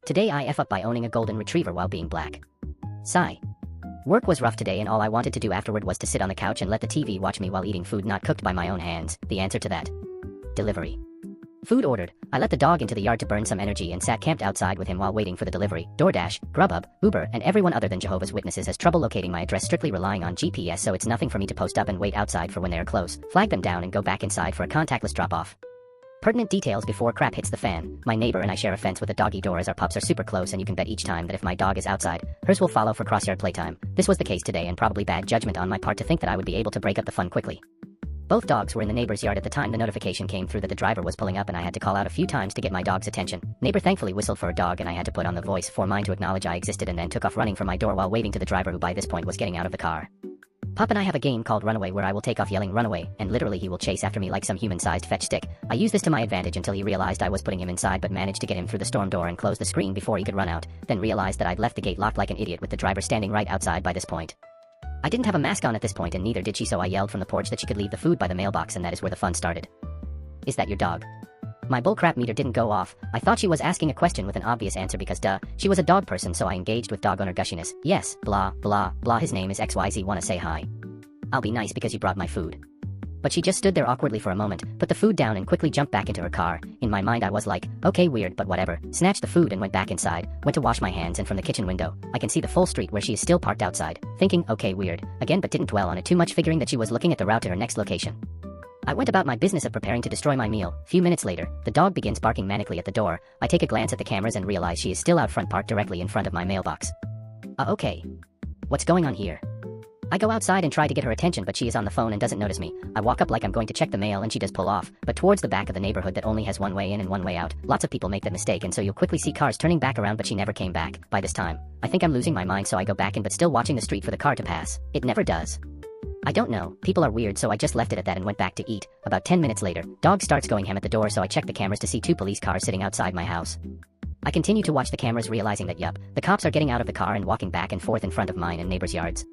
Today I F up by owning a golden retriever while being black. Sigh. Work was rough today and all I wanted to do afterward was to sit on the couch and let the TV watch me while eating food not cooked by my own hands. The answer to that. Delivery. Food ordered. I let the dog into the yard to burn some energy and sat camped outside with him while waiting for the delivery. DoorDash, Grubhub, Uber, and everyone other than Jehovah's Witnesses has trouble locating my address, strictly relying on GPS, so it's nothing for me to post up and wait outside for when they are close, flag them down and go back inside for a contactless drop-off. Pertinent details before crap hits the fan. My neighbor and I share a fence with a doggy door as our pups are super close, and you can bet each time that if my dog is outside, hers will follow for crossyard playtime. This was the case today, and probably bad judgment on my part to think that I would be able to break up the fun quickly. Both dogs were in the neighbor's yard at the time the notification came through that the driver was pulling up, and I had to call out a few times to get my dog's attention. Neighbor thankfully whistled for a dog and I had to put on the voice for mine to acknowledge I existed, and then took off running from my door while waving to the driver, who by this point was getting out of the car. Pop and I have a game called Runaway where I will take off yelling runaway, and literally he will chase after me like some human-sized fetch stick. I used this to my advantage until he realized I was putting him inside, but managed to get him through the storm door and close the screen before he could run out, then realized that I'd left the gate locked like an idiot with the driver standing right outside by this point. I didn't have a mask on at this point and neither did she, so I yelled from the porch that she could leave the food by the mailbox, and that is where the fun started. Is that your dog? My bullcrap meter didn't go off. I thought she was asking a question with an obvious answer because duh, she was a dog person, so I engaged with dog owner gushiness. Yes, blah, blah, blah, his name is XYZ, wanna say hi? I'll be nice because you brought my food. But she just stood there awkwardly for a moment, put the food down and quickly jumped back into her car. In my mind I was like, okay, weird, but whatever. Snatched the food and went back inside, went to wash my hands, and from the kitchen window, I can see the full street where she is still parked outside, thinking, okay, weird, again, but didn't dwell on it too much, figuring that she was looking at the route to her next location. I went about my business of preparing to destroy my meal. Few minutes later, the dog begins barking manically at the door. I take a glance at the cameras and realize she is still out front, parked directly in front of my mailbox. Okay. What's going on here? I go outside and try to get her attention, but she is on the phone and doesn't notice me. I walk up like I'm going to check the mail and she does pull off, but towards the back of the neighborhood that only has one way in and one way out. Lots of people make that mistake, and so you'll quickly see cars turning back around, but she never came back. By this time, I think I'm losing my mind, so I go back in, but still watching the street for the car to pass. It never does. I don't know, people are weird, so I just left it at that and went back to eat. About 10 minutes later, dog starts going ham at the door, so I check the cameras to see 2 police cars sitting outside my house. I continue to watch the cameras, realizing that yup, the cops are getting out of the car and walking back and forth in front of mine and neighbors' yards.